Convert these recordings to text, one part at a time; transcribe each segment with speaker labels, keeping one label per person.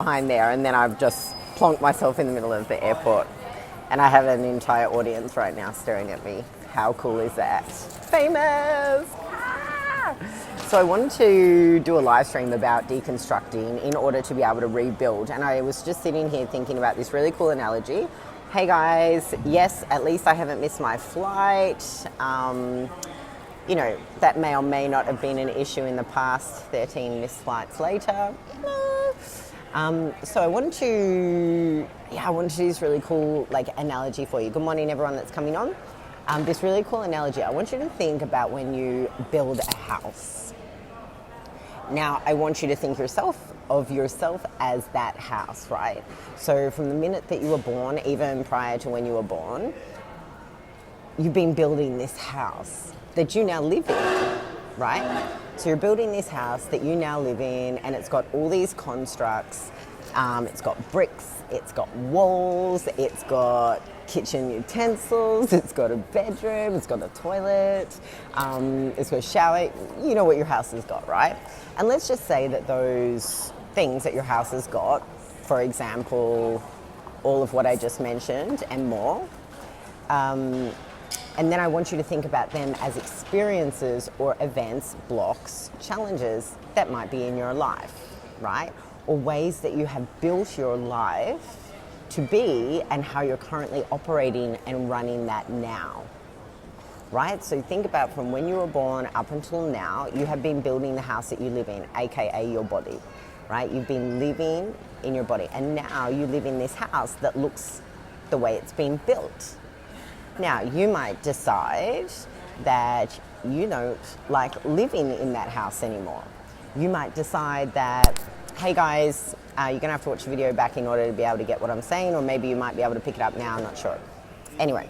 Speaker 1: behind there, and then I've just plonked myself in the middle of the airport. And I have an entire audience right now staring at me. How cool is that? Famous! Ah! So I wanted to do a live stream about deconstructing in order to be able to rebuild. And I was just sitting here thinking about this really cool analogy. Hey guys, yes, at least I haven't missed my flight. You know, that may or may not have been an issue in the past, 13 missed flights later. So I wanted to do this really cool analogy for you. Good morning everyone that's coming on. This really cool analogy, I want you to think about when you build a house. Now, I want you to think of yourself as that house, right? So from the minute that you were born, even prior to when you were born, you've been building this house that you now live in, right? So you're building this house that you now live in, and it's got all these constructs. It's got bricks, it's got walls, it's got kitchen utensils, it's got a bedroom, it's got a toilet, it's got a shower. You know what your house has got, right? And let's just say that those things that your house has got, for example, all of what I just mentioned and more, and then I want you to think about them as experiences or events, blocks, challenges that might be in your life, right? Or ways that you have built your life to be and how you're currently operating and running that now, right? So think about from when you were born up until now, you have been building the house that you live in, AKA your body, right? You've been living in your body, and now you live in this house that looks the way it's been built. Now, you might decide that you don't like living in that house anymore. You might decide that, hey guys, you're gonna have to watch the video back in order to be able to get what I'm saying, or maybe you might be able to pick it up now, I'm not sure. Anyway,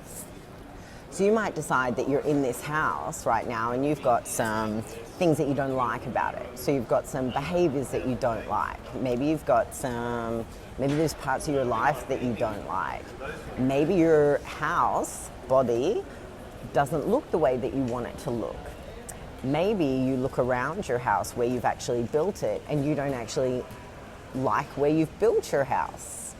Speaker 1: so you might decide that you're in this house right now and you've got some things that you don't like about it. So you've got some behaviors that you don't like. Maybe there's parts of your life that you don't like. Maybe your house body doesn't look the way that you want it to look. Maybe you look around your house where you've actually built it and you don't actually like where you've built your house.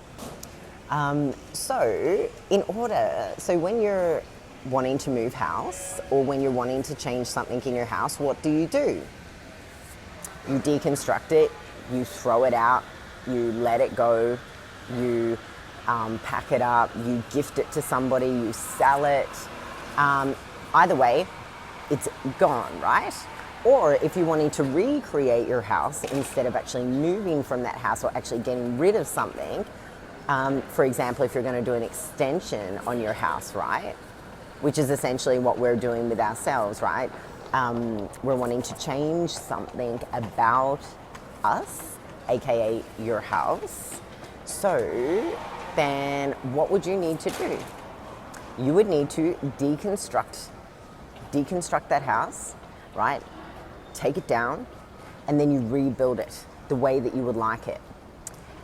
Speaker 1: So when you're wanting to move house, or when you're wanting to change something in your house, what do? You deconstruct it, you throw it out, you let it go, you pack it up, you gift it to somebody, you sell it. Either way, it's gone, right? Or if you're wanting to recreate your house instead of actually moving from that house or actually getting rid of something, for example, if you're going to do an extension on your house, right? Which is essentially what we're doing with ourselves, right? We're wanting to change something about us, AKA your house. So then what would you need to do? You would need to deconstruct that house, right? Take it down, and then you rebuild it the way that you would like it.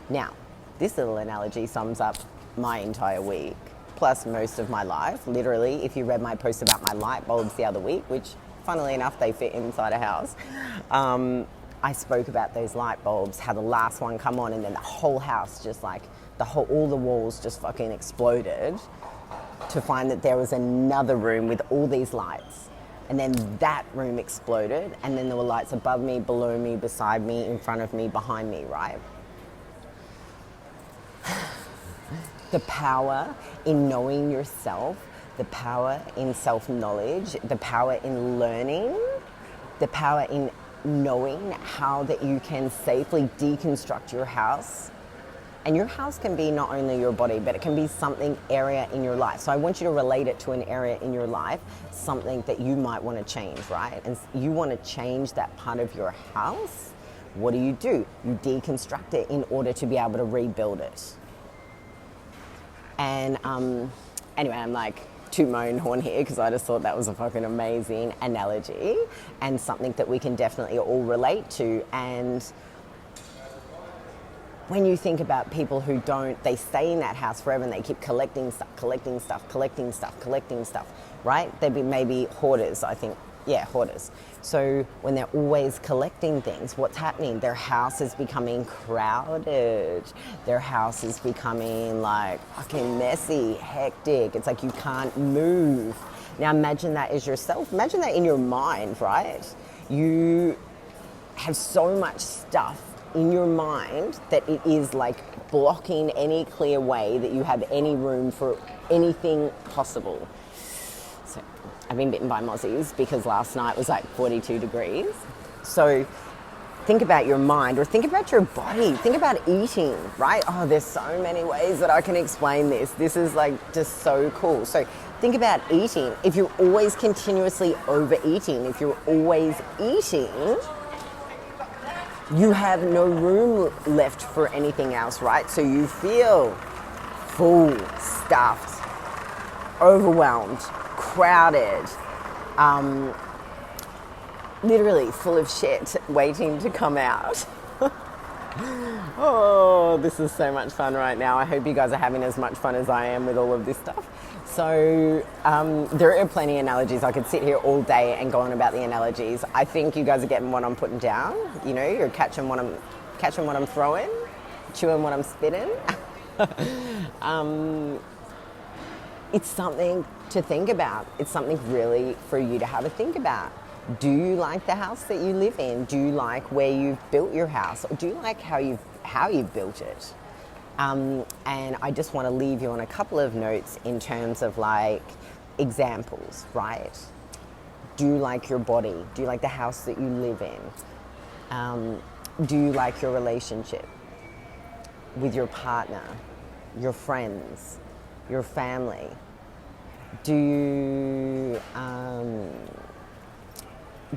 Speaker 1: Now, this little analogy sums up my entire week, plus most of my life. Literally, if you read my post about my light bulbs the other week, which funnily enough, they fit inside a house, I spoke about those light bulbs, how the last one come on and then the whole house just all the walls just fucking exploded, to find that there was another room with all these lights. And then that room exploded, and then there were lights above me, below me, beside me, in front of me, behind me, right? The power in knowing yourself, the power in self-knowledge, the power in learning, the power in knowing how that you can safely deconstruct your house. And your house can be not only your body, but it can be area in your life. So I want you to relate it to an area in your life, something that you might want to change, right? And you want to change that part of your house. What do? You deconstruct it in order to be able to rebuild it. And anyway, I'm toot my own horn here because I just thought that was a fucking amazing analogy and something that we can definitely all relate to. And when you think about people who they stay in that house forever and they keep collecting stuff, right? They'd be maybe hoarders, I think Yeah, hoarders. So when they're always collecting things, what's happening? Their house is becoming crowded. Their house is becoming like fucking messy, hectic. It's like you can't move. Now imagine that as yourself. Imagine that in your mind, right? You have so much stuff in your mind that it is like blocking any clear way that you have any room for anything possible. So I've been bitten by mozzies because last night was like 42 degrees. So think about your mind, or think about your body. Think about eating, right? Oh, there's so many ways that I can explain this. This is like just so cool. So think about eating. If you're always continuously overeating, if you're always eating, you have no room left for anything else, right? So you feel full, stuffed, overwhelmed, crowded, literally full of shit waiting to come out. Oh, this is so much fun right now. I hope you guys are having as much fun as I am with all of this stuff. So there are plenty of analogies. I could sit here all day and go on about the analogies. I think you guys are getting what I'm putting down. You know, you're catching what I'm throwing, chewing what I'm spitting. It's something to think about. It's something really for you to have a think about. Do you like the house that you live in? Do you like where you've built your house? Or do you like how you've built it? And I just want to leave you on a couple of notes in terms of like examples, right? Do you like your body? Do you like the house that you live in? Do you like your relationship with your partner, your friends, your family? Do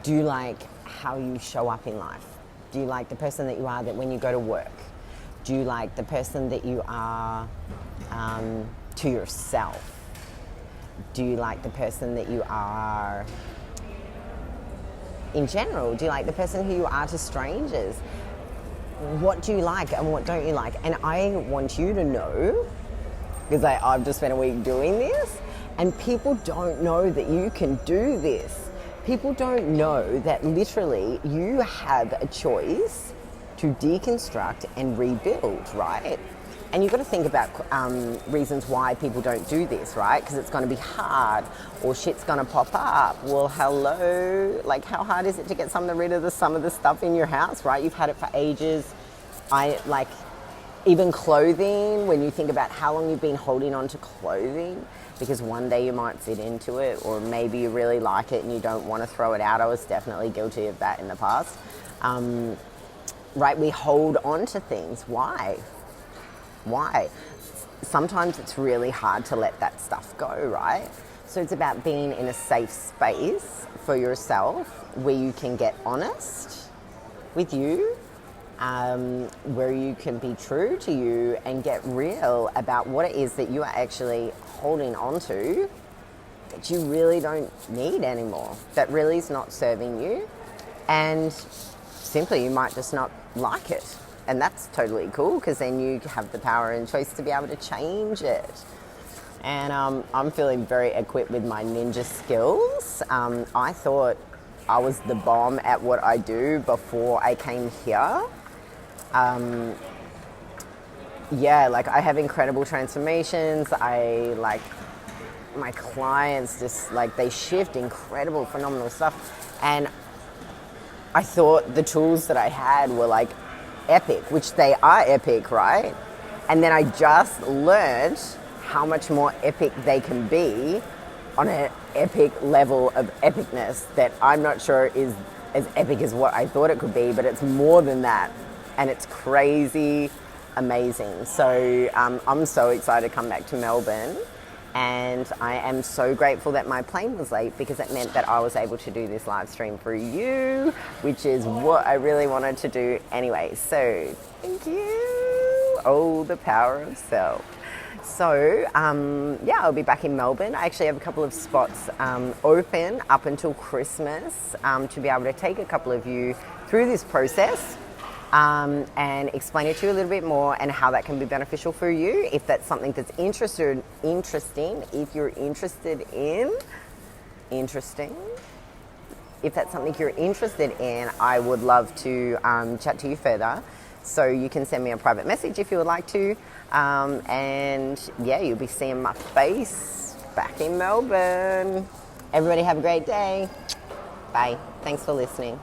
Speaker 1: you like how you show up in life? Do you like the person that you are that when you go to work? Do you like the person that you are to yourself? Do you like the person that you are in general? Do you like the person who you are to strangers? What do you like and what don't you like? And I want you to know, because I've just spent a week doing this, and people don't know that you can do this. People don't know that literally you have a choice to deconstruct and rebuild, right? And you've got to think about reasons why people don't do this, right? Because it's going to be hard, or shit's going to pop up. Well, hello, like how hard is it to get some of the stuff in your house, right? You've had it for ages. Even clothing, when you think about how long you've been holding on to clothing, because one day you might fit into it, or maybe you really like it and you don't want to throw it out. I was definitely guilty of that in the past. Right, we hold on to things. Why? Sometimes it's really hard to let that stuff go, right? So it's about being in a safe space for yourself where you can get honest with you, where you can be true to you and get real about what it is that you are actually holding on to that you really don't need anymore, that really is not serving you, and simply you might just not like it. And that's totally cool, because then you have the power and choice to be able to change it. And I'm feeling very equipped with my ninja skills. I thought I was the bomb at what I do before I came here. I have incredible transformations. My clients just they shift incredible, phenomenal stuff. And I thought the tools that I had were epic, which they are epic, right? And then I just learned how much more epic they can be on an epic level of epicness that I'm not sure is as epic as what I thought it could be, but it's more than that. And it's crazy amazing. So I'm so excited to come back to Melbourne, and I am so grateful that my plane was late, because it meant that I was able to do this live stream for you, which is what I really wanted to do anyway. So thank you. Oh, the power of self. So I'll be back in Melbourne. I actually have a couple of spots open up until Christmas to be able to take a couple of you through this process and explain it to you a little bit more, and how that can be beneficial for you if that's something that's interesting, if you're interested in if that's something you're interested in, I would love to chat to you further. So you can send me a private message if you would like to. And yeah, you'll be seeing my face back in Melbourne. Everybody have a great day. Bye. Thanks for listening.